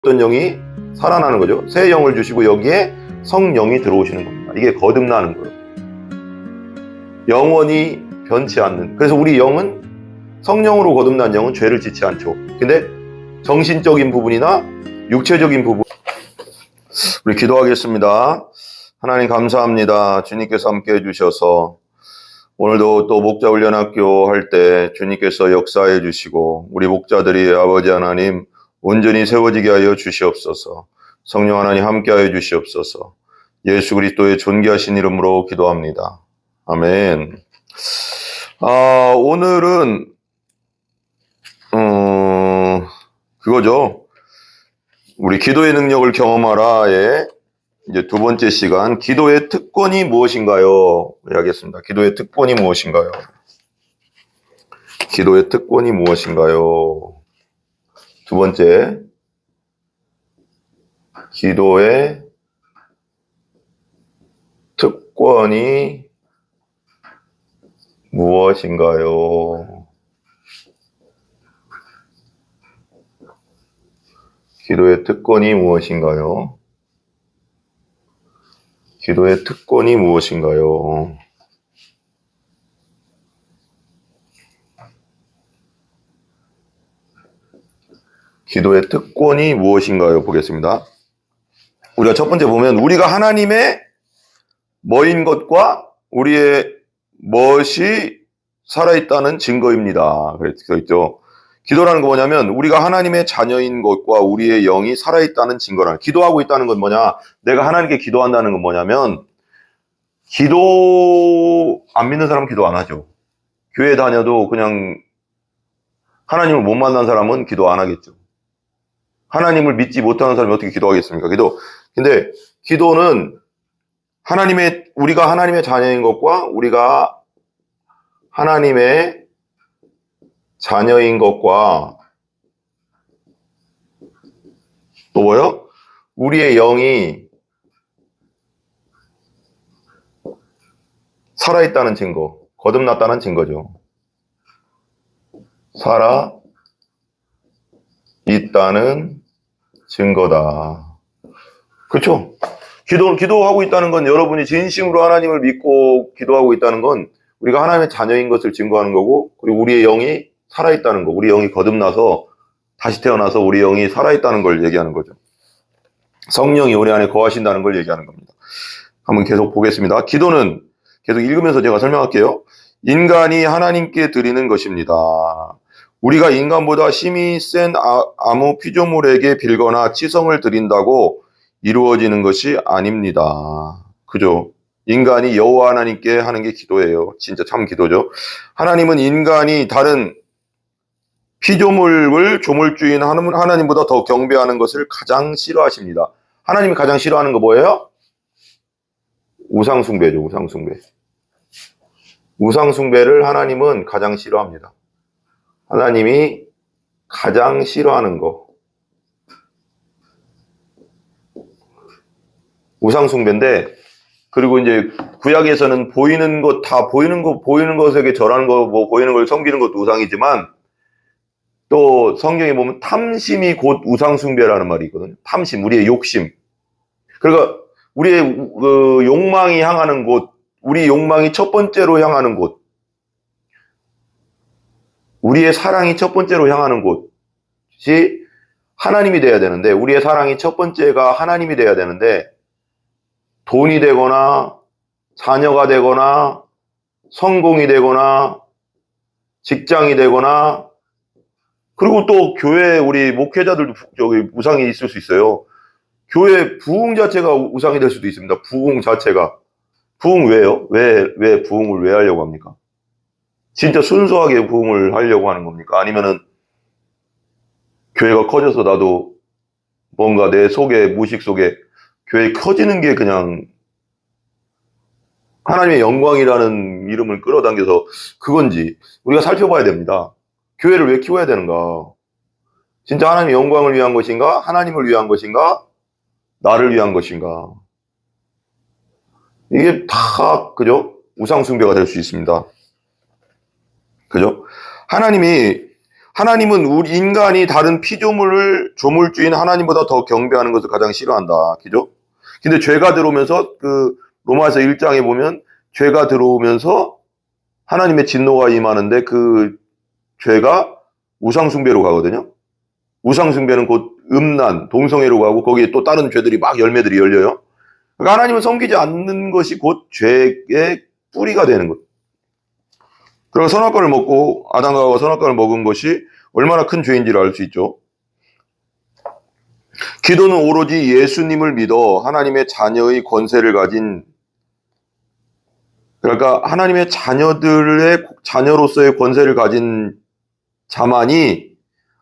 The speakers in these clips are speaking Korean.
어떤 영이 살아나는 거죠. 새 영을 주시고 여기에 성령이 들어오시는 겁니다. 이게 거듭나는 거예요. 영원히 변치 않는. 그래서 우리 영은 성령으로 거듭난 영은 죄를 짓지 않죠. 근데 정신적인 부분이나 육체적인 부분, 우리 기도하겠습니다. 하나님 감사합니다. 주님께서 함께 해주셔서 오늘도 또 목자훈련학교 할 때 주님께서 역사해 주시고 우리 목자들이 아버지 하나님 온전히 세워지게 하여 주시옵소서. 성령 하나님 함께 하여 주시옵소서. 예수 그리스도의 존귀하신 이름으로 기도합니다. 아멘. 오늘은 그거죠. 우리 기도의 능력을 경험하라의 이제 두 번째 시간, 기도의 특권이 무엇인가요? 하겠습니다. 기도의 특권이 무엇인가요? 기도의 특권이 무엇인가요? 두 번째, 기도의 특권이 무엇인가요? 기도의 특권이 무엇인가요? 기도의 특권이 무엇인가요? 기도의 특권이 무엇인가요? 보겠습니다. 우리가 첫 번째 보면 우리가 하나님의 뭐인 것과 우리의 멋이 살아있다는 증거입니다. 그랬죠. 있죠. 기도라는 거 뭐냐면 우리가 하나님의 자녀인 것과 우리의 영이 살아있다는 증거라. 기도하고 있다는 건 뭐냐? 내가 하나님께 기도한다는 건 뭐냐면 기도 안 믿는 사람은 기도 안 하죠. 교회 다녀도 그냥 하나님을 못 만난 사람은 기도 안 하겠죠. 하나님을 믿지 못하는 사람이 어떻게 기도하겠습니까? 근데 기도는 우리가 하나님의 자녀인 것과 우리가 하나님의 자녀인 것과 또 뭐요? 우리의 영이 살아있다는 증거, 거듭났다는 증거죠. 살아있다는 증거다. 그렇죠? 기도하고 있다는 건 여러분이 진심으로 하나님을 믿고 기도하고 있다는 건 우리가 하나님의 자녀인 것을 증거하는 거고, 그리고 우리의 영이 살아있다는 거, 우리 영이 거듭나서 다시 태어나서 우리 영이 살아있다는 걸 얘기하는 거죠. 성령이 우리 안에 거하신다는 걸 얘기하는 겁니다. 한번 계속 보겠습니다. 기도는 계속 읽으면서 제가 설명할게요. 인간이 하나님께 드리는 것입니다. 우리가 인간보다 힘이 센 아무 피조물에게 빌거나 치성을 드린다고 이루어지는 것이 아닙니다. 그죠? 인간이 여호와 하나님께 하는 게 기도예요. 진짜 참 기도죠. 하나님은 인간이 다른 피조물을 조물주인 하나님보다 더 경배하는 것을 가장 싫어하십니다. 하나님이 가장 싫어하는 거 뭐예요? 우상숭배죠. 우상숭배. 우상숭배를 하나님은 가장 싫어합니다. 하나님이 가장 싫어하는 거. 우상숭배인데, 그리고 이제 구약에서는 보이는 것에게 절하는 거, 보이는 걸 섬기는 것도 우상이지만, 또 성경에 보면 탐심이 곧 우상숭배라는 말이 있거든요. 탐심, 우리의 욕심. 그러니까 우리의 욕망이 향하는 곳, 우리 욕망이 첫 번째로 향하는 곳, 우리의 사랑이 첫 번째로 향하는 곳이 하나님이 돼야 되는데, 우리의 사랑이 첫 번째가 하나님이 돼야 되는데, 돈이 되거나 자녀가 되거나 성공이 되거나 직장이 되거나, 그리고 또 교회 우리 목회자들도 우상이 있을 수 있어요. 교회 부흥 자체가 우상이 될 수도 있습니다. 부흥 자체가. 부흥 왜요? 왜 부흥을 왜 하려고 합니까? 진짜 순수하게 부흥을 하려고 하는 겁니까? 아니면은 교회가 커져서 나도 뭔가 내 속에, 무의식 속에 교회 커지는 게 그냥 하나님의 영광이라는 이름을 끌어당겨서 그건지 우리가 살펴봐야 됩니다. 교회를 왜 키워야 되는가? 진짜 하나님의 영광을 위한 것인가? 하나님을 위한 것인가? 나를 위한 것인가? 이게 다, 그죠? 우상숭배가 될 수 있습니다. 그죠? 하나님은 우리 인간이 다른 피조물을 조물주인 하나님보다 더 경배하는 것을 가장 싫어한다. 그죠? 근데 죄가 들어오면서 그 로마서 1장에 보면 죄가 들어오면서 하나님의 진노가 임하는데 그 죄가 우상숭배로 가거든요. 우상숭배는 곧 음란, 동성애로 가고 거기에 또 다른 죄들이 막 열매들이 열려요. 그러니까 하나님을 섬기지 않는 것이 곧 죄의 뿌리가 되는 것. 그리고 선악과를 먹고 아담과 하와가 선악과를 먹은 것이 얼마나 큰 죄인지를 알 수 있죠. 기도는 오로지 예수님을 믿어 하나님의 자녀의 권세를 가진, 그러니까 하나님의 자녀들의 자녀로서의 권세를 가진 자만이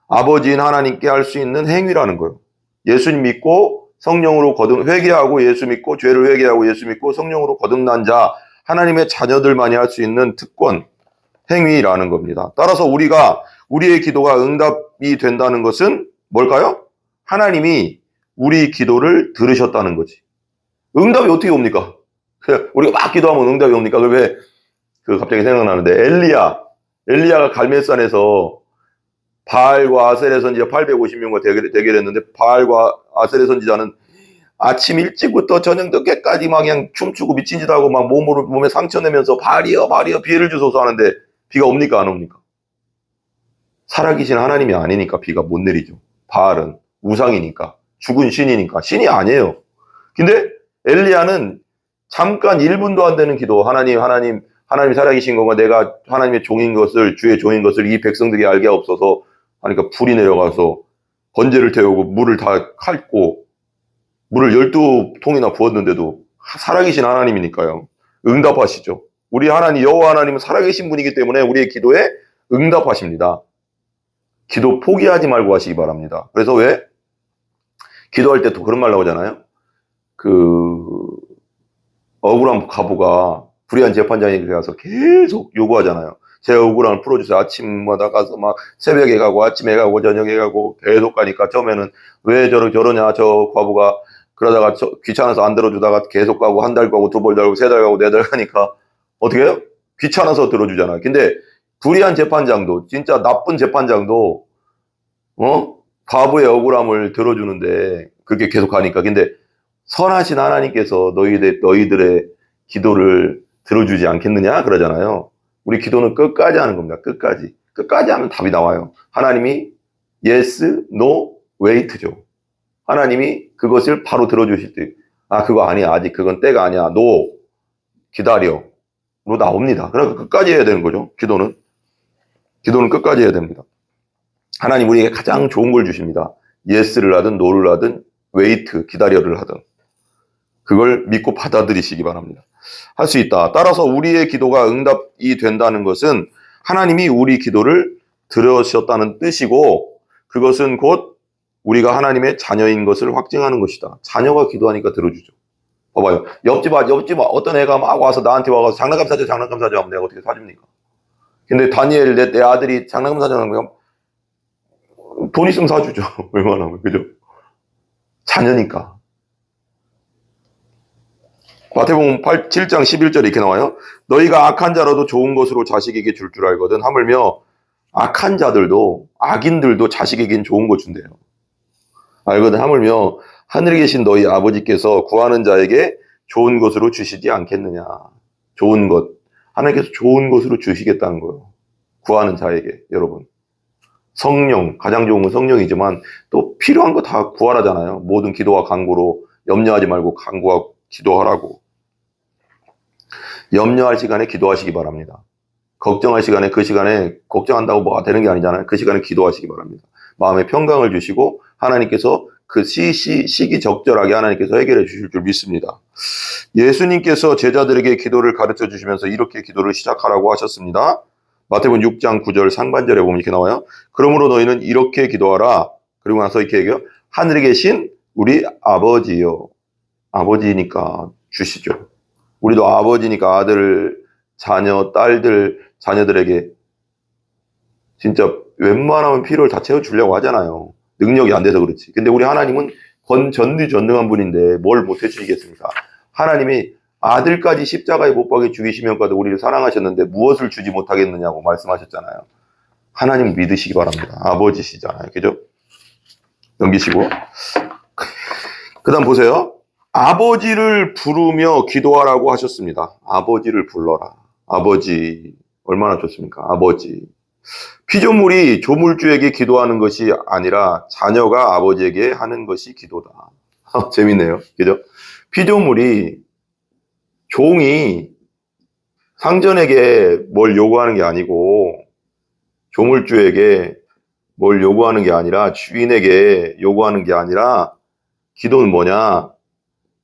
아버지인 하나님께 할 수 있는 행위라는 거예요. 예수님 믿고 성령으로 회개하고 예수 믿고 죄를 회개하고 예수 믿고 성령으로 거듭난 자, 하나님의 자녀들만이 할 수 있는 특권, 행위라는 겁니다. 따라서 우리의 기도가 응답이 된다는 것은 뭘까요? 하나님이 우리 기도를 들으셨다는 거지. 응답이 어떻게 옵니까? 우리가 막 기도하면 응답이 옵니까? 갑자기 생각나는데, 엘리야가 갈멜산에서 바알과 아셀의 선지자 850명과 대결했는데, 바알과 아셀의 선지자는 아침 일찍부터 저녁 늦게까지 막 그냥 춤추고 미친 짓 하고 막 몸에 상처 내면서 바알이여 비를 주소서 하는데, 비가 옵니까? 안 옵니까? 살아계신 하나님이 아니니까 비가 못 내리죠. 바알은 우상이니까, 죽은 신이니까. 신이 아니에요. 근데 엘리야는 잠깐 1분도 안 되는 기도, 하나님 살아계신 건가, 내가 하나님의 종인 것을, 주의 종인 것을 이 백성들이 알게 없어서 하니까 불이 내려가서 번제를 태우고 물을 다 핥고 물을 12통이나 부었는데도 살아계신 하나님이니까요. 응답하시죠. 우리 하나님, 여호와 하나님은 살아계신 분이기 때문에 우리의 기도에 응답하십니다. 기도 포기하지 말고 하시기 바랍니다. 그래서 왜? 기도할 때 또 그런 말 나오잖아요. 억울한 과부가 불의한 재판장에게 가서 계속 요구하잖아요. 제 억울함을 풀어주세요. 아침마다 가서 막 새벽에 가고 아침에 가고 저녁에 가고 계속 가니까 처음에는 왜 저러냐, 저 과부가. 그러다가 귀찮아서 안 들어주다가 계속 가고 한 달 가고 두 달 가고 세 달 가고 네 달 가니까 어떻게 해요? 귀찮아서 들어주잖아요. 근데 불의한 재판장도, 진짜 나쁜 재판장도 과부의 억울함을 들어주는데 그렇게 계속 가니까. 근데 선하신 하나님께서 너희들의 기도를 들어주지 않겠느냐 그러잖아요. 우리 기도는 끝까지 하는 겁니다. 끝까지 하면 답이 나와요. 하나님이 yes, no, wait죠. 하나님이 그것을 바로 들어주실 때, 그거 아니야, 아직 그건 때가 아니야, no, 기다려 로 나옵니다. 그러니까 끝까지 해야 되는 거죠. 기도는 끝까지 해야 됩니다. 하나님 우리에게 가장 좋은 걸 주십니다. yes를 하든 no를 하든 wait, 기다려를 하든 그걸 믿고 받아들이시기 바랍니다. 할 수 있다. 따라서 우리의 기도가 응답이 된다는 것은 하나님이 우리 기도를 들으셨다는 뜻이고, 그것은 곧 우리가 하나님의 자녀인 것을 확증하는 것이다. 자녀가 기도하니까 들어주죠. 봐봐요. 옆집 어떤 애가 막 와서 나한테 와서 장난감 사줘 하면 내가 어떻게 사줍니까? 근데 다니엘 내 아들이 장난감 사주는 거면 돈 있으면 사주죠. 웬만하면. 그죠? 자녀니까. 마태복음 7장 11절에 이렇게 나와요. 너희가 악한 자라도 좋은 것으로 자식에게 줄 알거든. 하물며 악한 자들도, 악인들도 자식에겐 좋은 거 준대요. 알거든. 하물며 하늘에 계신 너희 아버지께서 구하는 자에게 좋은 것으로 주시지 않겠느냐. 좋은 것. 하나님께서 좋은 것으로 주시겠다는 거예요. 구하는 자에게. 여러분. 성령, 가장 좋은 건 성령이지만 또 필요한 거 다 구하라잖아요. 모든 기도와 간구로 염려하지 말고 간구하고 기도하라고. 염려할 시간에 기도하시기 바랍니다. 걱정할 시간에, 그 시간에 걱정한다고 뭐가 되는 게 아니잖아요. 그 시간에 기도하시기 바랍니다. 마음에 평강을 주시고 하나님께서 그 시기 적절하게 하나님께서 해결해 주실 줄 믿습니다. 예수님께서 제자들에게 기도를 가르쳐 주시면서 이렇게 기도를 시작하라고 하셨습니다. 마태복음 6장 9절 상반절에 보면 이렇게 나와요. 그러므로 너희는 이렇게 기도하라. 그리고 나서 이렇게 얘기해요. 하늘에 계신 우리 아버지요. 아버지니까 주시죠. 우리도 아버지니까 아들, 자녀, 딸들, 자녀들에게 진짜 웬만하면 필요를 다 채워주려고 하잖아요. 능력이 안 돼서 그렇지. 근데 우리 하나님은 전능한 분인데 뭘 못 해주시겠습니까? 하나님이 아들까지 십자가에 못 박여 죽이시면까지 우리를 사랑하셨는데 무엇을 주지 못하겠느냐고 말씀하셨잖아요. 하나님 믿으시기 바랍니다. 아버지시잖아요. 그죠? 넘기시고. 그 다음 보세요. 아버지를 부르며 기도하라고 하셨습니다. 아버지를 불러라. 아버지. 얼마나 좋습니까? 아버지. 피조물이 조물주에게 기도하는 것이 아니라 자녀가 아버지에게 하는 것이 기도다. 재밌네요. 그죠? 피조물이, 종이 상전에게 뭘 요구하는 게 아니고, 조물주에게 뭘 요구하는 게 아니라, 주인에게 요구하는 게 아니라, 기도는 뭐냐?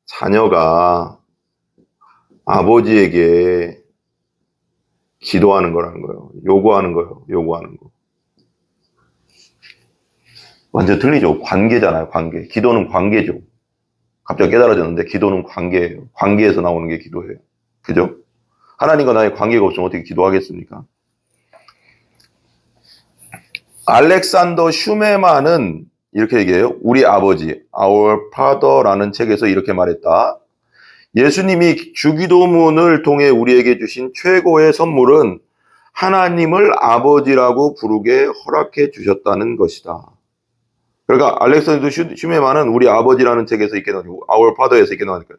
자녀가 아버지에게 기도하는 거라는 거예요. 요구하는 거예요. 요구하는 거. 완전 틀리죠. 관계잖아요. 관계. 기도는 관계죠. 갑자기 깨달아졌는데 기도는 관계예요. 관계에서 나오는 게 기도예요. 그죠? 하나님과 나의 관계가 없으면 어떻게 기도하겠습니까? 알렉산더 슈메만은 이렇게 얘기해요. 우리 아버지, Our Father라는 책에서 이렇게 말했다. 예수님이 주기도문을 통해 우리에게 주신 최고의 선물은 하나님을 아버지라고 부르게 허락해 주셨다는 것이다. 그러니까 알렉산더 슈메만은 우리 아버지라는 책에서 이렇게 나오고 Our Father에서 이렇게 나오니까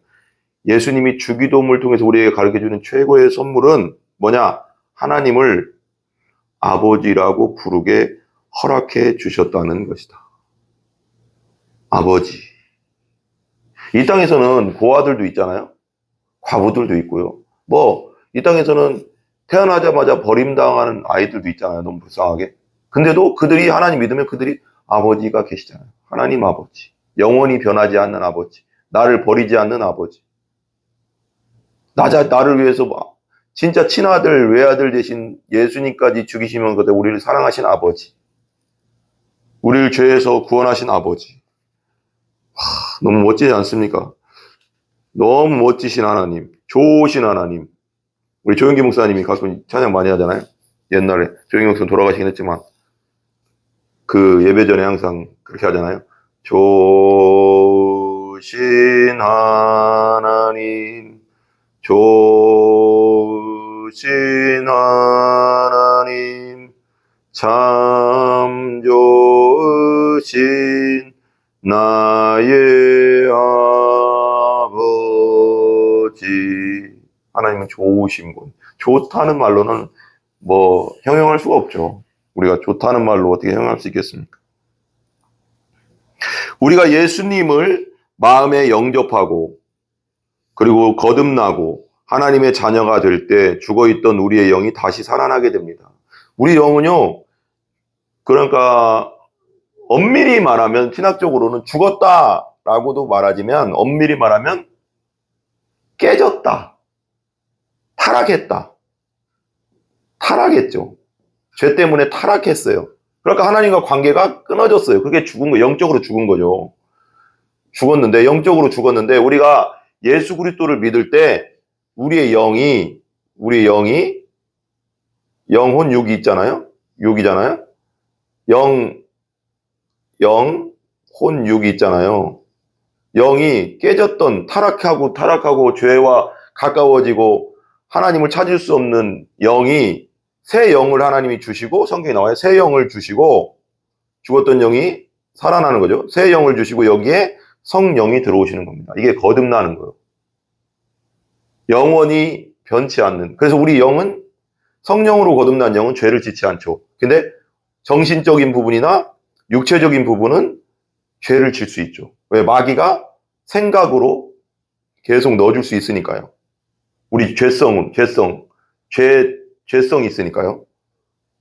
예수님이 주기도문을 통해서 우리에게 가르쳐 주는 최고의 선물은 뭐냐? 하나님을 아버지라고 부르게 허락해 주셨다는 것이다. 아버지. 이 땅에서는 고아들도 있잖아요. 과부들도 있고요. 이 땅에서는 태어나자마자 버림당하는 아이들도 있잖아요. 너무 불쌍하게. 근데도 그들이 하나님 믿으면 그들이 아버지가 계시잖아요. 하나님 아버지. 영원히 변하지 않는 아버지. 나를 버리지 않는 아버지. 나를 위해서 진짜 친아들, 외아들 대신 예수님까지 죽이시면서 우리를 사랑하신 아버지. 우리를 죄에서 구원하신 아버지. 너무 멋지지 않습니까? 너무 멋지신 하나님, 좋으신 하나님. 우리 조영기 목사님이 가끔 찬양 많이 하잖아요. 옛날에 조영기 목사님 돌아가시긴 했지만 그 예배 전에 항상 그렇게 하잖아요. 좋으신 하나님, 좋으신 하나님, 참 좋으신 나의 아버지. 하나님은 좋으신 분. 좋다는 말로는 형용할 수가 없죠. 우리가 좋다는 말로 어떻게 형용할 수 있겠습니까? 우리가 예수님을 마음에 영접하고 그리고 거듭나고 하나님의 자녀가 될 때 죽어있던 우리의 영이 다시 살아나게 됩니다. 우리 영은요, 그러니까 엄밀히 말하면 신학적으로는 죽었다라고도 말하지만 엄밀히 말하면 깨졌다, 타락했죠. 죄 때문에 타락했어요. 그러니까 하나님과 관계가 끊어졌어요. 그게 죽은 거, 영적으로 죽은 거죠. 영적으로 죽었는데 우리가 예수 그리스도를 믿을 때 우리의 영이 영혼 육이 있잖아요. 육이잖아요. 혼 육이 있잖아요. 영이 깨졌던 타락하고 죄와 가까워지고 하나님을 찾을 수 없는 영이 새 영을 하나님이 주시고, 성경에 나와요. 새 영을 주시고 죽었던 영이 살아나는 거죠. 새 영을 주시고 여기에 성령이 들어오시는 겁니다. 이게 거듭나는 거예요. 영원히 변치 않는. 그래서 우리 영은, 성령으로 거듭난 영은 죄를 짓지 않죠. 근데 정신적인 부분이나 육체적인 부분은 죄를 질 수 있죠. 왜? 마귀가 생각으로 계속 넣어줄 수 있으니까요. 우리 죄성이 있으니까요.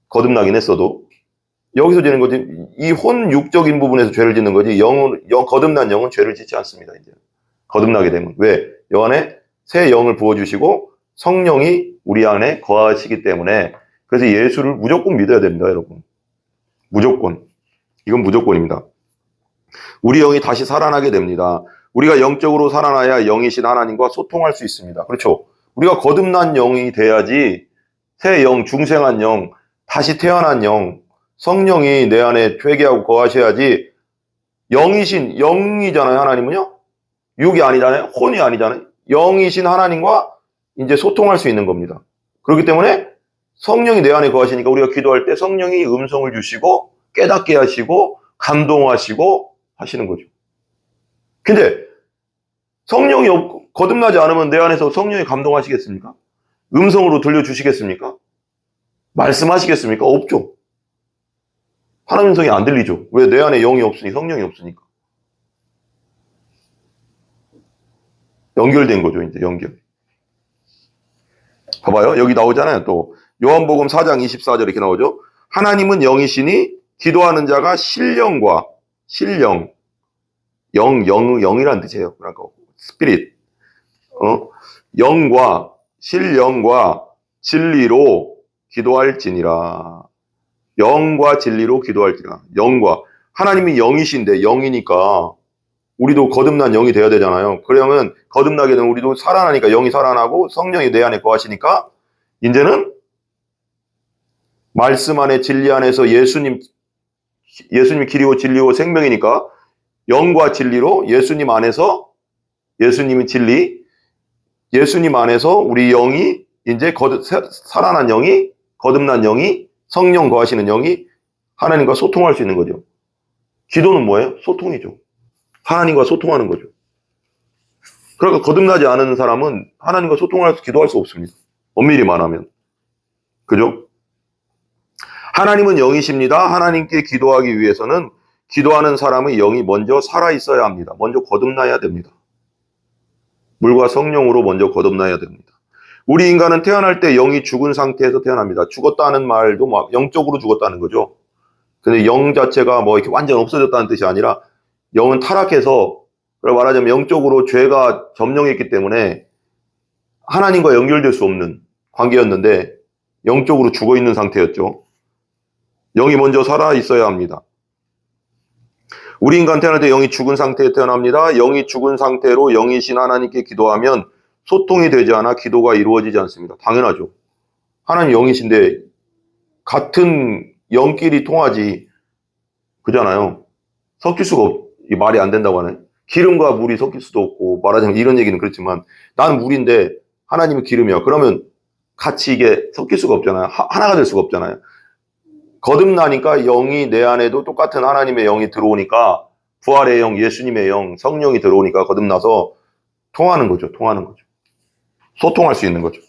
거듭나긴 했어도. 여기서 되는 거지. 이 혼육적인 부분에서 죄를 짓는 거지. 거듭난 영은 죄를 짓지 않습니다. 이제 거듭나게 되면. 왜? 여 안에 새 영을 부어주시고 성령이 우리 안에 거하시기 때문에. 그래서 예수를 무조건 믿어야 됩니다, 여러분. 무조건. 이건 무조건입니다. 우리 영이 다시 살아나게 됩니다. 우리가 영적으로 살아나야 영이신 하나님과 소통할 수 있습니다. 그렇죠? 우리가 거듭난 영이 돼야지 새 영, 중생한 영, 다시 태어난 영, 성령이 내 안에 회개하고 거하셔야지. 영이잖아요, 하나님은요? 육이 아니잖아요? 혼이 아니잖아요? 영이신 하나님과 이제 소통할 수 있는 겁니다. 그렇기 때문에 성령이 내 안에 거하시니까 우리가 기도할 때 성령이 음성을 주시고 깨닫게 하시고 감동하시고 하시는 거죠. 근데 성령이 거듭나지 않으면 내 안에서 성령이 감동하시겠습니까? 음성으로 들려주시겠습니까? 말씀하시겠습니까? 없죠. 하나님 음성이 안 들리죠. 왜? 내 안에 영이 없으니, 성령이 없으니까. 연결된 거죠, 이제 연결. 봐봐요. 여기 나오잖아요. 또 요한복음 4장 24절 이렇게 나오죠. 하나님은 영이시니 기도하는 자가 신령과 신령, 영이라는 뜻이에요. 그러니까 스피릿, 영과 신령과 진리로 기도할지니라. 영과 진리로 기도할지니라. 영과 하나님이 영이신데 영이니까 우리도 거듭난 영이 돼야 되잖아요. 그러면 거듭나게 되면 우리도 살아나니까 영이 살아나고 성령이 내 안에 거하시니까 이제는 말씀 안에 진리 안에서 예수님이 길이요 진리요 생명이니까 영과 진리로 예수님 안에서 예수님이 진리, 예수님 안에서 우리 영이 이제 살아난 영이 거듭난 영이 성령 거하시는 영이 하나님과 소통할 수 있는 거죠. 기도는 뭐예요? 소통이죠. 하나님과 소통하는 거죠. 그러니까 거듭나지 않은 사람은 하나님과 기도할 수 없습니다. 엄밀히 말하면. 그죠? 하나님은 영이십니다. 하나님께 기도하기 위해서는 기도하는 사람의 영이 먼저 살아있어야 합니다. 먼저 거듭나야 됩니다. 물과 성령으로 먼저 거듭나야 됩니다. 우리 인간은 태어날 때 영이 죽은 상태에서 태어납니다. 죽었다는 말도 막 영적으로 죽었다는 거죠. 근데 영 자체가 뭐 이렇게 완전 없어졌다는 뜻이 아니라 영은 타락해서 말하자면 영적으로 죄가 점령했기 때문에 하나님과 연결될 수 없는 관계였는데 영적으로 죽어 있는 상태였죠. 영이 먼저 살아 있어야 합니다. 우리 인간 태어날 때 영이 죽은 상태에 태어납니다. 영이 죽은 상태로 영이신 하나님께 기도하면 소통이 되지 않아 기도가 이루어지지 않습니다. 당연하죠. 하나님 영이신데 같은 영끼리 통하지 그잖아요. 섞일 수가 말이 안 된다고 하네. 기름과 물이 섞일 수도 없고 말하자면 이런 얘기는 그렇지만 나는 물인데 하나님이 기름이야. 그러면 같이 이게 섞일 수가 없잖아요. 하나가 될 수가 없잖아요. 거듭나니까 영이 내 안에도 똑같은 하나님의 영이 들어오니까 부활의 영, 예수님의 영, 성령이 들어오니까 거듭나서 통하는 거죠. 통하는 거죠. 소통할 수 있는 거죠.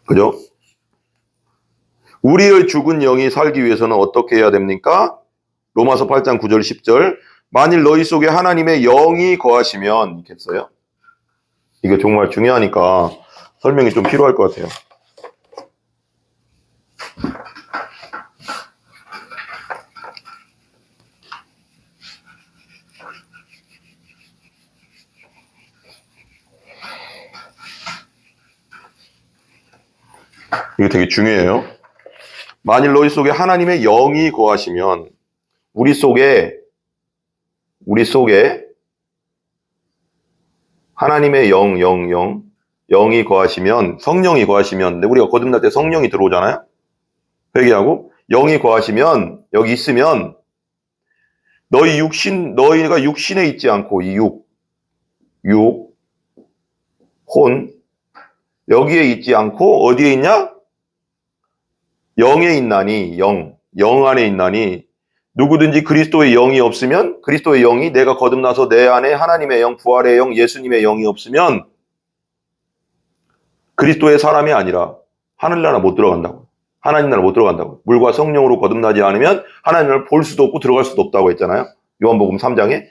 그죠? 우리의 죽은 영이 살기 위해서는 어떻게 해야 됩니까? 로마서 8장 9절 10절 만일 너희 속에 하나님의 영이 거하시면 있겠어요? 이게 정말 중요하니까 설명이 좀 필요할 것 같아요. 이거 되게 중요해요. 만일 너희 속에 하나님의 영이 거하시면 우리 속에 하나님의 영이 거하시면 성령이 거하시면 근데 우리가 거듭날 때 성령이 들어오잖아요. 회개하고 영이 거하시면 여기 있으면 너희가 육신에 있지 않고 이 혼 여기에 있지 않고 어디에 있냐? 영에 있나니 영 안에 있나니 누구든지 그리스도의 영이 없으면 그리스도의 영이 내가 거듭나서 내 안에 하나님의 영, 부활의 영, 예수님의 영이 없으면 그리스도의 사람이 아니라 하늘나라 못 들어간다고. 하나님 나라 못 들어간다고. 물과 성령으로 거듭나지 않으면 하나님을 볼 수도 없고 들어갈 수도 없다고 했잖아요. 요한복음 3장에.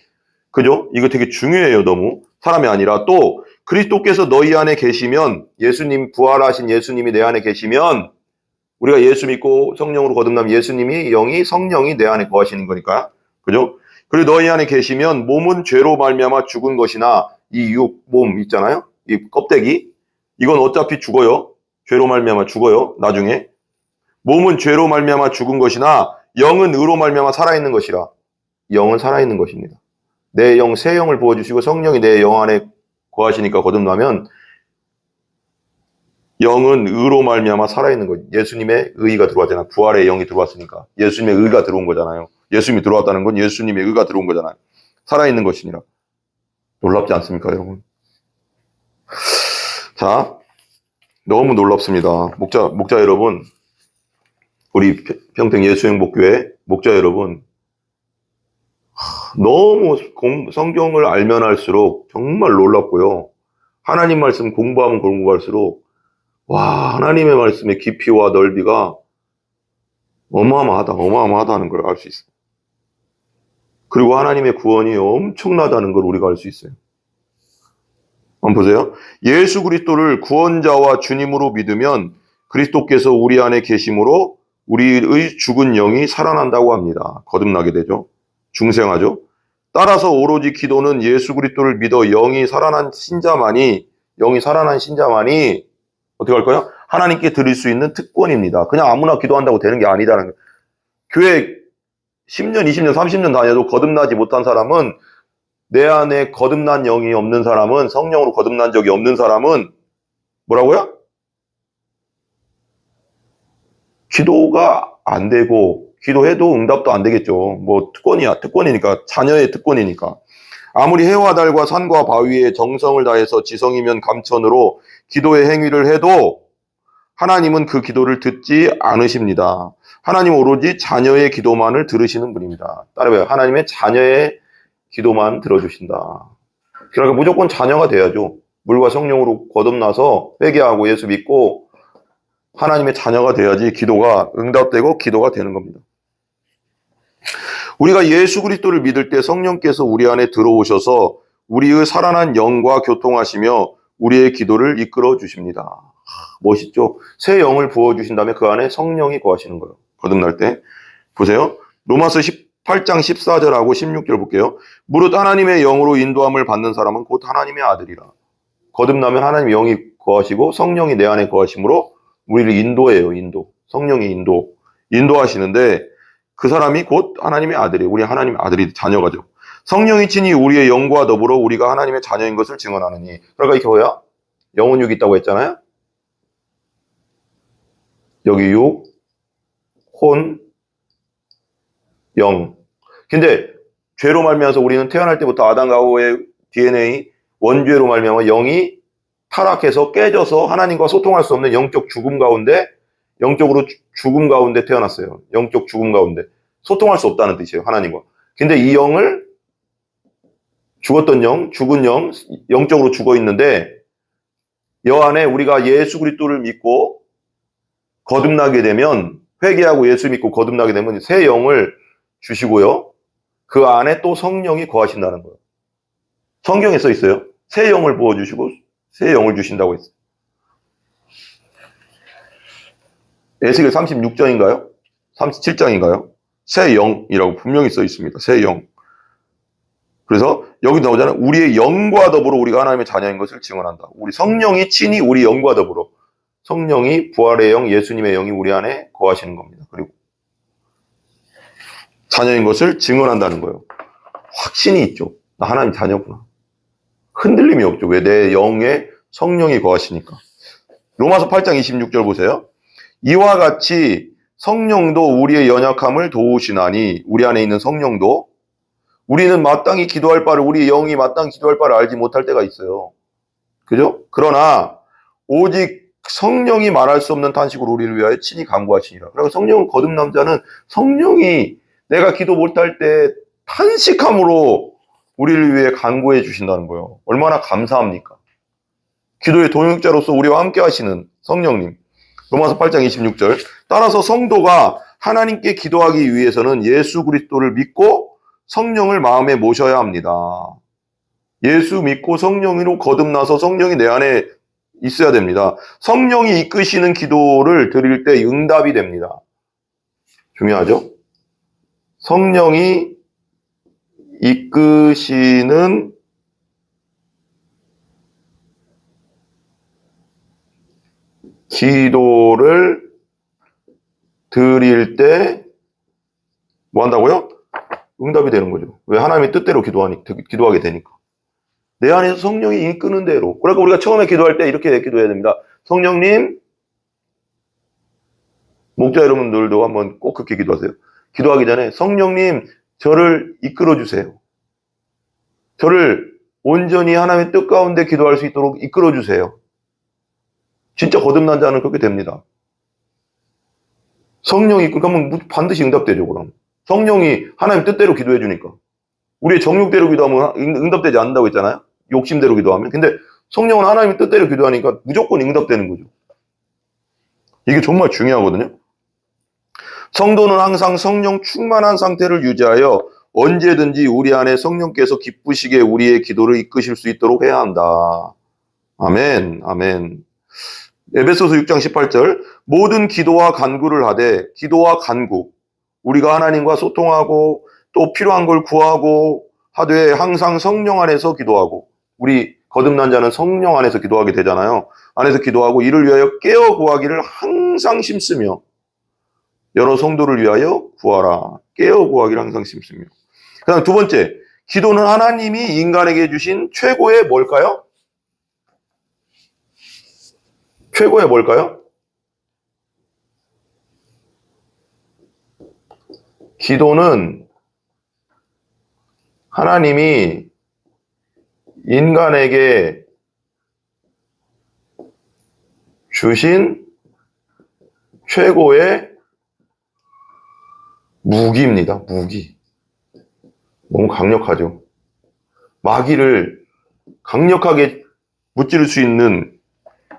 그죠? 이거 되게 중요해요. 너무. 사람이 아니라 또 그리스도께서 너희 안에 계시면 예수님 부활하신 예수님이 내 안에 계시면 우리가 예수 믿고 성령으로 거듭나면 예수님이 영이 성령이 내 안에 거하시는 거니까. 그죠? 그리고 너희 안에 계시면 몸은 죄로 말미암아 죽은 것이나 이 몸 있잖아요. 이 껍데기. 이건 어차피 죽어요. 죄로 말미암아 죽어요. 나중에. 몸은 죄로 말미암아 죽은 것이나 영은 의로 말미암아 살아있는 것이라. 영은 살아있는 것입니다. 내 영, 새 영을 부어주시고 성령이 내 영 안에 거하시니까 거듭나면 영은 의로 말미암아 살아있는 거예요. 예수님의 의가 들어왔잖아요. 부활의 영이 들어왔으니까 예수님의 의가 들어온 거잖아요. 예수님이 들어왔다는 건 예수님의 의가 들어온 거잖아요. 살아있는 것이니라. 놀랍지 않습니까, 여러분? 자, 너무 놀랍습니다. 목자 여러분, 우리 평택 예수행복교회 목자 여러분, 너무 성경을 알면 할수록 정말 놀랍고요. 하나님 말씀 공부하면 공부할수록 와, 하나님의 말씀의 깊이와 넓이가 어마어마하다는 걸 알 수 있어요. 그리고 하나님의 구원이 엄청나다는 걸 우리가 알 수 있어요. 한번 보세요. 예수 그리스도를 구원자와 주님으로 믿으면 그리스도께서 우리 안에 계심으로 우리의 죽은 영이 살아난다고 합니다. 거듭나게 되죠. 중생하죠. 따라서 오로지 기도는 예수 그리스도를 믿어 영이 살아난 신자만이 어떻게 할까요? 하나님께 드릴 수 있는 특권입니다. 그냥 아무나 기도한다고 되는 게 아니다는 거예요. 교회 10년, 20년, 30년 다녀도 거듭나지 못한 사람은, 내 안에 거듭난 영이 없는 사람은, 성령으로 거듭난 적이 없는 사람은 뭐라고요? 기도가 안 되고, 기도해도 응답도 안 되겠죠. 뭐 특권이니까, 자녀의 특권이니까. 아무리 해와 달과 산과 바위에 정성을 다해서 지성이면 감천으로 기도의 행위를 해도 하나님은 그 기도를 듣지 않으십니다. 하나님은 오로지 자녀의 기도만을 들으시는 분입니다. 따라해봐요. 하나님의 자녀의 기도만 들어주신다. 그러니까 무조건 자녀가 돼야죠. 물과 성령으로 거듭나서 회개하고 예수 믿고 하나님의 자녀가 돼야지 기도가 응답되고 기도가 되는 겁니다. 우리가 예수 그리스도를 믿을 때 성령께서 우리 안에 들어오셔서 우리의 살아난 영과 교통하시며 우리의 기도를 이끌어 주십니다. 멋있죠? 새 영을 부어주신 다음에 그 안에 성령이 거하시는 거예요. 거듭날 때. 보세요. 로마서 18장 14절하고 16절 볼게요. 무릇 하나님의 영으로 인도함을 받는 사람은 곧 하나님의 아들이라. 거듭나면 하나님의 영이 거하시고 성령이 내 안에 거하심으로 우리를 인도해요. 성령이 인도하시는데 그 사람이 곧 하나님의 아들이에요. 우리 하나님의 아들이 자녀가죠. 성령이 친히 우리의 영과 더불어 우리가 하나님의 자녀인 것을 증언하느니. 그러니까 이게 뭐야? 영은 육이 있다고 했잖아요. 여기 육, 혼, 영. 근데 죄로 말미암아서 우리는 태어날 때부터 아담과 하와의 DNA 원죄로 말미암아 영이 타락해서 깨져서 하나님과 소통할 수 없는 영적 죽음 가운데, 영적으로 죽음 가운데 태어났어요. 영적 죽음 가운데. 소통할 수 없다는 뜻이에요. 하나님과. 근데 이 영을, 죽었던 영, 죽은 영, 영적으로 죽어 있는데 여 안에 우리가 예수 그리스도를 믿고 거듭나게 되면, 회개하고 예수 믿고 거듭나게 되면 새 영을 주시고요. 그 안에 또 성령이 거하신다는 거예요. 성경에 써 있어요. 새 영을 부어주시고 새 영을 주신다고 했어요. 에스겔 36장인가요? 37장인가요? 새 영이라고 분명히 써 있습니다. 새 영. 그래서 여기 나오잖아요. 우리의 영과 더불어 우리가 하나님의 자녀인 것을 증언한다. 우리 성령이 친히 우리 영과 더불어, 성령이 부활의 영, 예수님의 영이 우리 안에 거하시는 겁니다. 그리고 자녀인 것을 증언한다는 거예요. 확신이 있죠. 나 하나님 자녀구나. 흔들림이 없죠. 왜? 내 영에 성령이 거하시니까. 로마서 8장 26절 보세요. 이와 같이 성령도 우리의 연약함을 도우시나니, 우리 안에 있는 성령도, 우리는 마땅히 기도할 바를, 우리 영이 마땅히 기도할 바를 알지 못할 때가 있어요. 그죠? 그러나 오직 성령이 말할 수 없는 탄식으로 우리를 위하여 친히 간구하시니라. 그리고 성령은, 거듭난 자는 성령이 내가 기도 못할 때 탄식함으로 우리를 위해 간구해 주신다는 거예요. 얼마나 감사합니까? 기도의 동역자로서 우리와 함께 하시는 성령님. 로마서 8장 26절. 따라서 성도가 하나님께 기도하기 위해서는 예수 그리스도를 믿고 성령을 마음에 모셔야 합니다. 예수 믿고 성령으로 거듭나서 성령이 내 안에 있어야 됩니다. 성령이 이끄시는 기도를 드릴 때 응답이 됩니다. 중요하죠? 성령이 이끄시는 기도를 드릴 때 뭐 한다고요? 응답이 되는 거죠. 왜? 하나님의 뜻대로 기도하게 되니까. 내 안에서 성령이 이끄는 대로. 그러니까 우리가 처음에 기도할 때 이렇게 기도해야 됩니다. 성령님, 목자 여러분들도 한번 꼭 그렇게 기도하세요. 기도하기 전에 성령님, 저를 이끌어 주세요. 저를 온전히 하나님의 뜻 가운데 기도할 수 있도록 이끌어 주세요. 진짜 거듭난 자는 그렇게 됩니다. 성령이 그러면 반드시 응답되죠. 그럼 성령이 하나님 뜻대로 기도해 주니까. 우리의 정욕대로 기도하면 응답되지 않는다고 했잖아요. 욕심대로 기도하면. 근데 성령은 하나님의 뜻대로 기도하니까 무조건 응답되는 거죠. 이게 정말 중요하거든요. 성도는 항상 성령 충만한 상태를 유지하여 언제든지 우리 안에 성령께서 기쁘시게 우리의 기도를 이끄실 수 있도록 해야 한다. 아멘, 아멘. 에베소서 6장 18절, 모든 기도와 간구를 하되, 기도와 간구, 우리가 하나님과 소통하고 또 필요한 걸 구하고 하되 항상 성령 안에서 기도하고, 우리 거듭난 자는 성령 안에서 기도하게 되잖아요. 안에서 기도하고 이를 위하여 깨어 구하기를 항상 심쓰며, 여러 성도를 위하여 구하라. 깨어 구하기를 항상 심쓰며. 그 다음 두 번째, 기도는 하나님이 인간에게 주신 최고의 뭘까요? 최고의 뭘까요? 기도는 하나님이 인간에게 주신 최고의 무기입니다. 무기. 너무 강력하죠. 마귀를 강력하게 무찌를 수 있는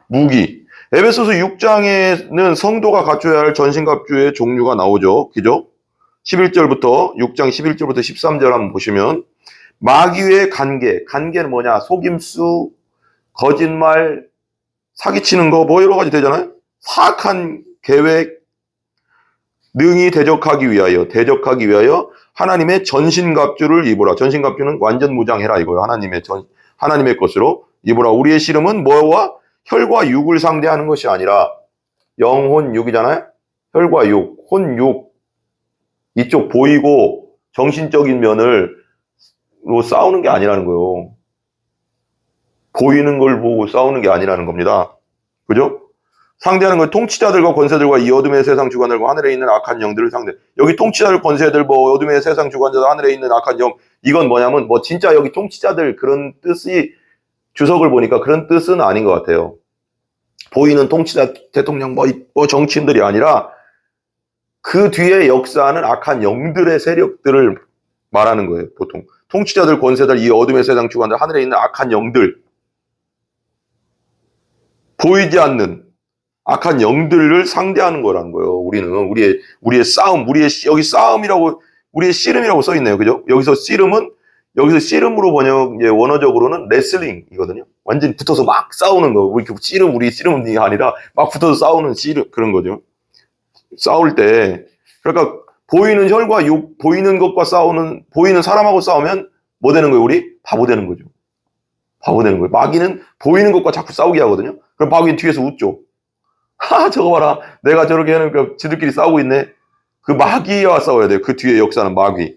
무기. 에베소서 6장에는 성도가 갖춰야 할 전신갑주의 종류가 나오죠. 그죠? 11절부터 6장 11절부터 13절 한번 보시면 마귀의 간계. 간계는 뭐냐? 속임수, 거짓말, 사기치는 거 뭐 여러 가지 되잖아요. 사악한 계획, 능히 대적하기 위하여 하나님의 전신갑주를 입으라. 전신갑주는 완전 무장해라 이거예요. 하나님의 것으로 입으라. 우리의 씨름은 뭐와? 혈과 육을 상대하는 것이 아니라, 영혼 육이잖아요. 혈과 육, 혼육, 이쪽 보이고 정신적인 면을 싸우는 게 아니라는 거예요. 보이는 걸 보고 싸우는 게 아니라는 겁니다. 그죠? 상대하는 건 통치자들과 권세들과 이 어둠의 세상 주관들과 하늘에 있는 악한 영들을 상대. 여기 통치자들, 권세들, 뭐 어둠의 세상 주관자들, 하늘에 있는 악한 영, 이건 뭐냐면 뭐 진짜 여기 통치자들 그런 뜻이, 주석을 보니까 그런 뜻은 아닌 것 같아요. 보이는 통치자, 대통령, 뭐 정치인들이 아니라 그 뒤에 역사하는 악한 영들의 세력들을 말하는 거예요. 보통 통치자들, 권세들, 이 어둠의 세상 주관들, 하늘에 있는 악한 영들, 보이지 않는 악한 영들을 상대하는 거라는 거예요. 우리는 우리의 싸움, 여기 싸움이라고, 우리의 씨름이라고 써 있네요. 그죠? 여기서 씨름으로 번역, 원어적으로는 레슬링이거든요. 완전히 붙어서 막 싸우는 거. 우리 씨름이 아니라 막 붙어서 싸우는 씨름, 그런 거죠. 싸울 때. 그러니까 보이는 혈과 육, 보이는 것과 싸우는, 보이는 사람하고 싸우면 뭐 되는 거예요? 우리 바보 되는 거죠. 바보 되는 거예요. 마귀는 보이는 것과 자꾸 싸우게 하거든요. 그럼 마귀는 뒤에서 웃죠. 저거 봐라. 내가 저렇게 해놓으니까 지들끼리 싸우고 있네. 그 마귀와 싸워야 돼요. 그 뒤에 역사는 마귀.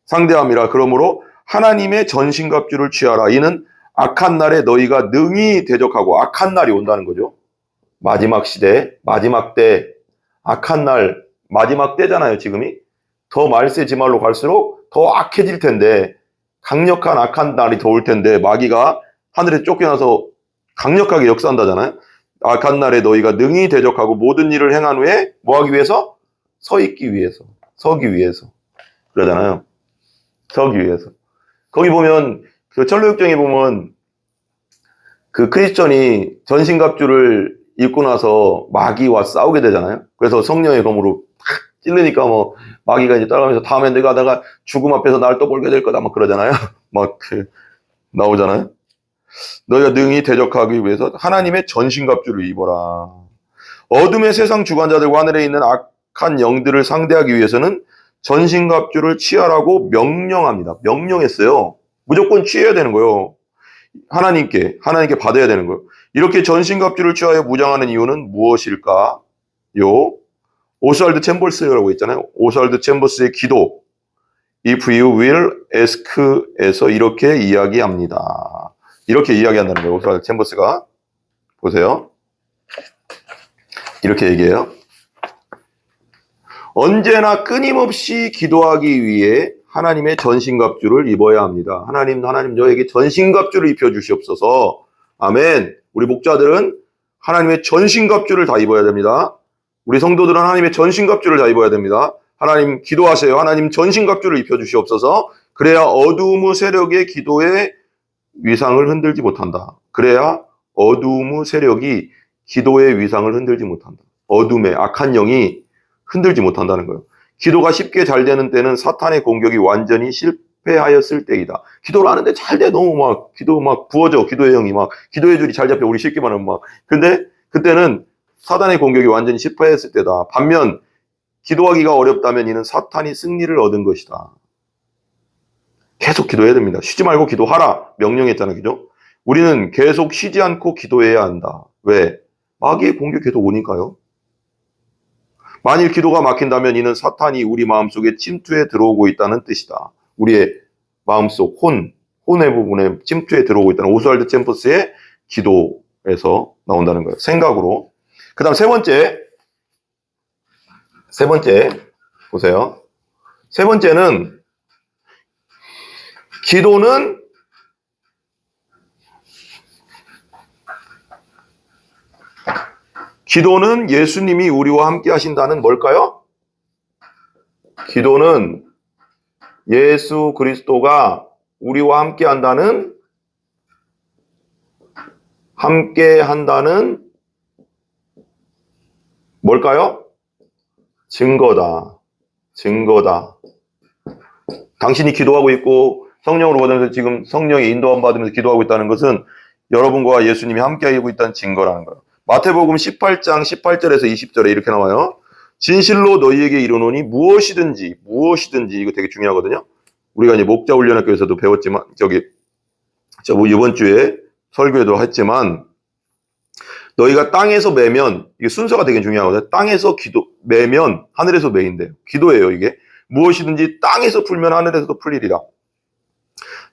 상대함이라. 그러므로 하나님의 전신갑주를 취하라. 이는 악한 날에 너희가 능히 대적하고, 악한 날이 온다는 거죠. 마지막 시대, 마지막 때, 악한 날, 마지막 때잖아요, 지금이. 더 말세 지말로 갈수록 더 악해질 텐데, 강력한 악한 날이 더 올 텐데, 마귀가 하늘에 쫓겨나서 강력하게 역사한다잖아요. 악한 날에 너희가 능히 대적하고 모든 일을 행한 후에 뭐 하기 위해서? 서기 위해서. 그러잖아요. 서기 위해서. 거기 보면, 그 철로역정에 보면, 그 크리스천이 전신갑주를 입고 나서 마귀와 싸우게 되잖아요. 그래서 성령의 검으로 탁 찔르니까 뭐, 마귀가 이제 따라가면서 다음에 내가 죽음 앞에서 날 떠벌게 될 거다, 막 그러잖아요. 막, 나오잖아요. 너희가 능히 대적하기 위해서 하나님의 전신갑주를 입어라. 어둠의 세상 주관자들과 하늘에 있는 악한 영들을 상대하기 위해서는 전신갑주를 취하라고 명령합니다. 명령했어요. 무조건 취해야 되는 거예요. 하나님께 받아야 되는 거예요. 이렇게 전신갑주를 취하여 무장하는 이유는 무엇일까요? 오스왈드 챔버스라고 있잖아요. 오스왈드 챔버스의 기도, If you will ask에서 이렇게 이야기합니다. 이렇게 이야기한다는 거예요. 오스왈드 챔버스가. 보세요. 이렇게 얘기해요. 언제나 끊임없이 기도하기 위해 하나님의 전신갑주를 입어야 합니다. 하나님 저에게 전신갑주를 입혀주시옵소서. 아멘. 우리 목자들은 하나님의 전신갑주를 다 입어야 됩니다. 우리 성도들은 하나님의 전신갑주를 다 입어야 됩니다. 하나님 기도하세요. 하나님 전신갑주를 입혀주시옵소서. 그래야 어두움의 세력의 기도의 위상을 흔들지 못한다. 그래야 어두움의 세력이 기도의 위상을 흔들지 못한다. 어둠의 악한 영이 흔들지 못한다는 거예요. 기도가 쉽게 잘 되는 때는 사탄의 공격이 완전히 실패하였을 때이다. 기도를 하는데 잘 돼. 너무 막 기도 막 부어져. 기도의 영이 막 기도의 줄이 잘 잡혀. 우리 쉽게 말하면 막. 근데 그때는 사탄의 공격이 완전히 실패했을 때다. 반면 기도하기가 어렵다면 이는 사탄이 승리를 얻은 것이다. 계속 기도해야 됩니다. 쉬지 말고 기도하라 명령했잖아요. 그죠? 우리는 계속 쉬지 않고 기도해야 한다. 왜? 마귀의 공격이 계속 오니까요. 만일 기도가 막힌다면 이는 사탄이 우리 마음속에 침투해 들어오고 있다는 뜻이다. 우리의 마음속 혼의 부분에 침투해 들어오고 있다는 오스왈드 챔버스의 기도에서 나온다는 거예요. 생각으로. 그 다음 세 번째 보세요. 세 번째는 기도는 예수님이 우리와 함께 하신다는 뭘까요? 기도는 예수 그리스도가 우리와 함께 한다는 뭘까요? 증거다. 당신이 기도하고 있고 성령으로 받으면서 지금 성령의 인도함 받으면서 기도하고 있다는 것은 여러분과 예수님이 함께하고 있다는 증거라는 거예요. 마태복음 18장 18절에서 20절에 이렇게 나와요. 진실로 너희에게 이르노니 무엇이든지 이거 되게 중요하거든요. 우리가 이제 목자 훈련학교에서도 배웠지만 이번 주에 설교에도 했지만 너희가 땅에서 매면 이게 순서가 되게 중요하거든요. 땅에서 매면 하늘에서 매인대요. 기도예요, 이게. 무엇이든지 땅에서 풀면 하늘에서도 풀리리라.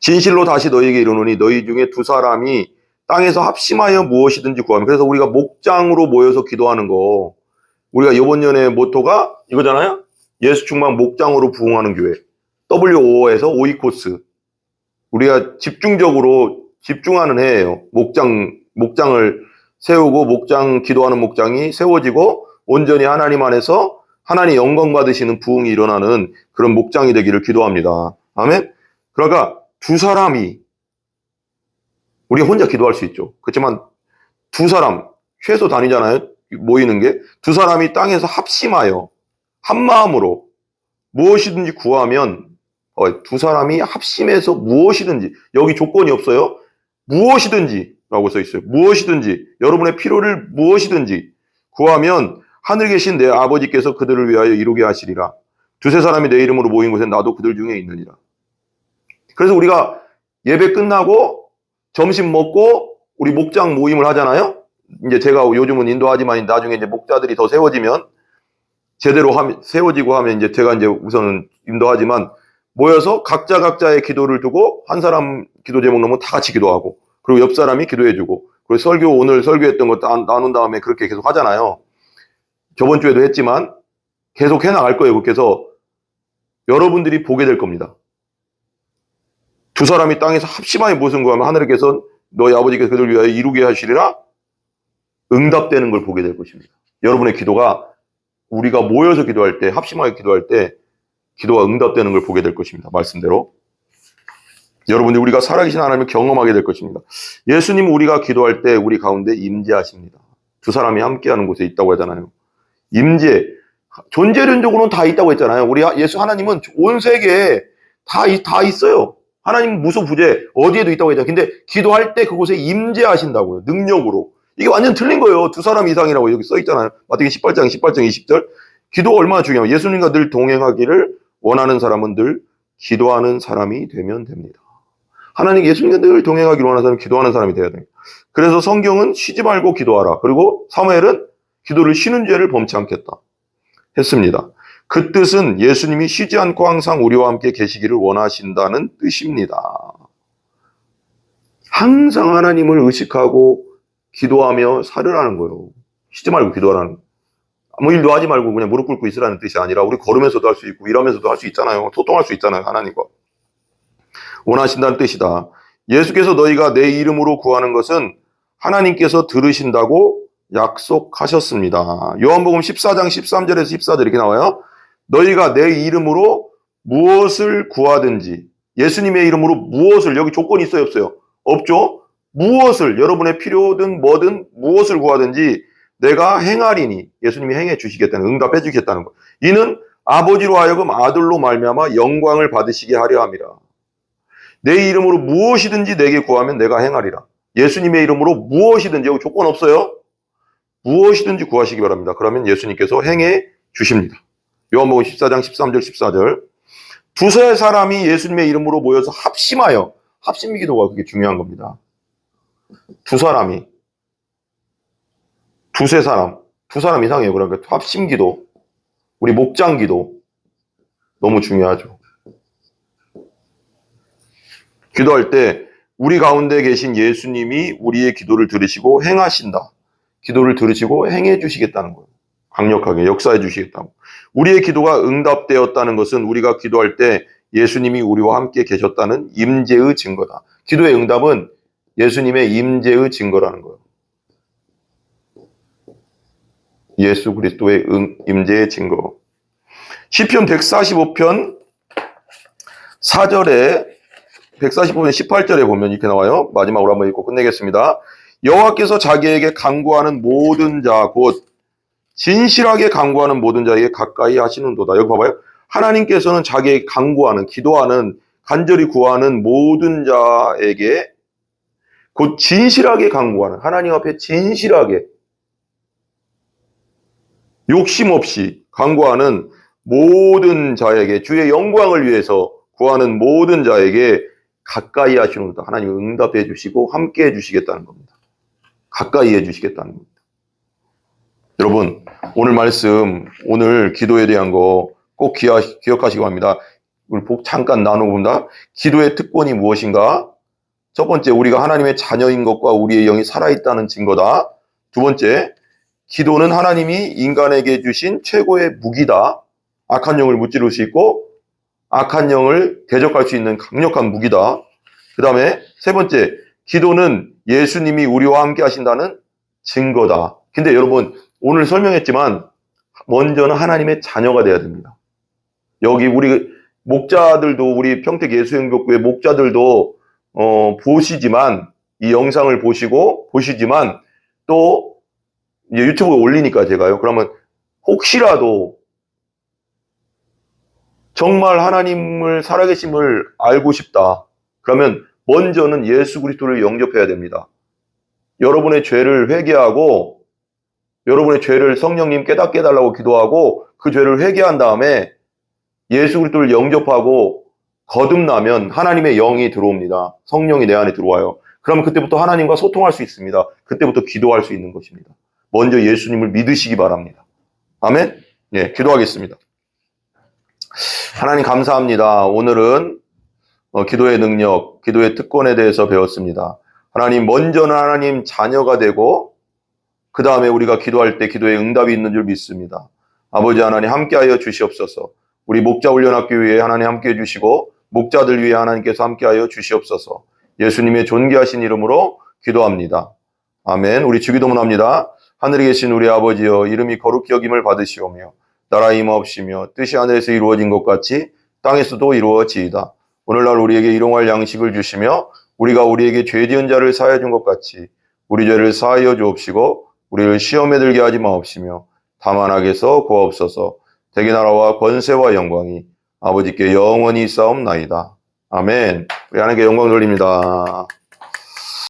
진실로 다시 너희에게 이르노니 너희 중에 두 사람이 땅에서 합심하여 무엇이든지 구하면. 그래서 우리가 목장으로 모여서 기도하는 거. 우리가 이번 년의 모토가 이거잖아요. 예수 충만 목장으로 부흥하는 교회. WO에서 오이코스. 우리가 집중하는 해예요. 목장을 세우고 기도하는 목장이 세워지고 온전히 하나님 안에서 하나님 영광 받으시는 부흥이 일어나는 그런 목장이 되기를 기도합니다. 아멘. 그러니까 두 사람이 우리 혼자 기도할 수 있죠. 그렇지만 두 사람 최소 단위잖아요. 모이는 게 두 사람이 땅에서 합심하여 한 마음으로 무엇이든지 구하면 두 사람이 합심해서 무엇이든지 여기 조건이 없어요. 무엇이든지 라고 써 있어요. 무엇이든지 여러분의 필요를 무엇이든지 구하면 하늘에 계신 내 아버지께서 그들을 위하여 이루게 하시리라. 두세 사람이 내 이름으로 모인 곳에 나도 그들 중에 있느니라. 그래서 우리가 예배 끝나고 점심 먹고 우리 목장 모임을 하잖아요. 이제 제가 요즘은 인도하지만 나중에 이제 목자들이 더 세워지면 제대로 세워지고 하면 이제 제가 이제 우선은 인도하지만 모여서 각자의 기도를 두고 한 사람 기도 제목 놓으면 다 같이 기도하고 그리고 옆 사람이 기도해주고 그리고 오늘 설교했던 거 나눈 다음에 그렇게 계속 하잖아요. 저번 주에도 했지만 계속 해나갈 거예요. 그래서 여러분들이 보게 될 겁니다. 두 사람이 땅에서 합심하여 무엇을 구하면 하늘에서 너희 아버지께서 그들을 위하여 이루게 하시리라 응답되는 걸 보게 될 것입니다. 여러분의 기도가 우리가 모여서 기도할 때 합심하여 기도할 때 기도가 응답되는 걸 보게 될 것입니다. 말씀대로. 여러분들 우리가 살아계신 하나님을 경험하게 될 것입니다. 예수님 우리가 기도할 때 우리 가운데 임재하십니다. 두 사람이 함께하는 곳에 있다고 하잖아요. 존재론적으로는 다 있다고 했잖아요. 우리 예수 하나님은 온 세계에 다 있어요. 하나님 무소부재 어디에도 있다고 했잖아요. 근데 기도할 때 그곳에 임재하신다고요. 능력으로. 이게 완전 틀린 거예요. 두 사람 이상이라고 여기 써 있잖아요. 마태복음 18장 20절. 기도가 얼마나 중요해요. 예수님과 늘 동행하기를 원하는 사람은 늘 기도하는 사람이 되면 됩니다. 하나님 예수님과 늘 동행하기를 원하는 사람은 기도하는 사람이 되어야 됩니다. 그래서 성경은 쉬지 말고 기도하라. 그리고 사무엘은 기도를 쉬는 죄를 범치 않겠다 했습니다. 그 뜻은 예수님이 쉬지 않고 항상 우리와 함께 계시기를 원하신다는 뜻입니다. 항상 하나님을 의식하고 기도하며 살으라는 거예요. 쉬지 말고 기도하라는 거예요. 아무 일도 하지 말고 그냥 무릎 꿇고 있으라는 뜻이 아니라 우리 걸으면서도 할 수 있고 일하면서도 할 수 있잖아요. 소통할 수 있잖아요. 하나님과. 원하신다는 뜻이다. 예수께서 너희가 내 이름으로 구하는 것은 하나님께서 들으신다고 약속하셨습니다. 요한복음 14장 13절에서 14절 이렇게 나와요. 너희가 내 이름으로 무엇을 구하든지, 예수님의 이름으로 무엇을, 여기 조건이 있어요, 없어요? 없죠? 무엇을, 여러분의 필요든 뭐든 무엇을 구하든지 내가 행하리니, 예수님이 행해 주시겠다는, 응답해 주시겠다는 것. 이는 아버지로 하여금 아들로 말미암아 영광을 받으시게 하려 함이라. 내 이름으로 무엇이든지 내게 구하면 내가 행하리라. 예수님의 이름으로 무엇이든지, 여기 조건 없어요? 무엇이든지 구하시기 바랍니다. 그러면 예수님께서 행해 주십니다. 요한복음 14장 13절 14절. 두세 사람이 예수님의 이름으로 모여서 합심하여, 합심기도가 그게 중요한 겁니다. 두 사람이, 두세 사람, 두 사람 이상이에요. 그러니까 합심기도, 우리 목장기도 너무 중요하죠. 기도할 때 우리 가운데 계신 예수님이 우리의 기도를 들으시고 행하신다. 기도를 들으시고 행해 주시겠다는 거예요. 강력하게 역사해 주시겠다고. 우리의 기도가 응답되었다는 것은 우리가 기도할 때 예수님이 우리와 함께 계셨다는 임재의 증거다. 기도의 응답은 예수님의 임재의 증거라는 거예요. 예수 그리스도의 임재의 증거. 시편 145편 4절에 145편 18절에 보면 이렇게 나와요. 마지막으로 한번 읽고 끝내겠습니다. 여호와께서 자기에게 간구하는 모든 자, 곧 진실하게 간구하는 모든 자에게 가까이 하시는도다. 여기 봐봐요. 하나님께서는 자기에게 간구하는, 기도하는, 간절히 구하는 모든 자에게 곧 진실하게 간구하는, 하나님 앞에 진실하게 욕심 없이 간구하는 모든 자에게, 주의 영광을 위해서 구하는 모든 자에게 가까이 하시는도다. 하나님이 응답해 주시고 함께 해 주시겠다는 겁니다. 가까이 해 주시겠다는 겁니다. 여러분, 오늘 말씀, 오늘 기도에 대한 거 꼭 기억하시기 바랍니다. 우리 잠깐 나눠본다. 기도의 특권이 무엇인가? 첫 번째, 우리가 하나님의 자녀인 것과 우리의 영이 살아있다는 증거다. 두 번째, 기도는 하나님이 인간에게 주신 최고의 무기다. 악한 영을 무찌를 수 있고 악한 영을 대적할 수 있는 강력한 무기다. 그 다음에 세 번째, 기도는 예수님이 우리와 함께 하신다는 증거다. 근데 여러분, 오늘 설명했지만 먼저는 하나님의 자녀가 돼야 됩니다. 여기 우리 목자들도, 우리 평택 예수행복교회 목자들도 보시지만, 이 영상을 보시지만 또 이제 유튜브에 올리니까 제가요. 그러면 혹시라도 정말 하나님을 살아계심을 알고 싶다. 그러면 먼저는 예수 그리스도를 영접해야 됩니다. 여러분의 죄를 회개하고, 여러분의 죄를 성령님 깨닫게 해달라고 기도하고, 그 죄를 회개한 다음에 예수 그리스도를 영접하고 거듭나면 하나님의 영이 들어옵니다. 성령이 내 안에 들어와요. 그러면 그때부터 하나님과 소통할 수 있습니다. 그때부터 기도할 수 있는 것입니다. 먼저 예수님을 믿으시기 바랍니다. 아멘? 예, 기도하겠습니다. 하나님 감사합니다. 오늘은 기도의 능력, 기도의 특권에 대해서 배웠습니다. 하나님, 먼저는 하나님 자녀가 되고 그 다음에 우리가 기도할 때 기도에 응답이 있는 줄 믿습니다. 아버지 하나님 함께하여 주시옵소서. 우리 목자훈련학교 위에 하나님 함께해 주시고 목자들 위에 하나님께서 함께하여 주시옵소서. 예수님의 존귀하신 이름으로 기도합니다. 아멘. 우리 주기도문 합니다. 하늘에 계신 우리 아버지여, 이름이 거룩히 여김을 받으시오며 나라 임하옵시며 뜻이 하늘에서 이루어진 것 같이 땅에서도 이루어지이다. 오늘날 우리에게 일용할 양식을 주시며 우리가 우리에게 죄 지은 자를 사하여 준 것 같이 우리 죄를 사하여 주옵시고 우리를 시험에 들게 하지 마옵시며 다만 악에서 구하옵소서. 대개 나라와 권세와 영광이 아버지께 영원히 있사옵나이다. 아멘. 우리 하나님께 영광 돌립니다.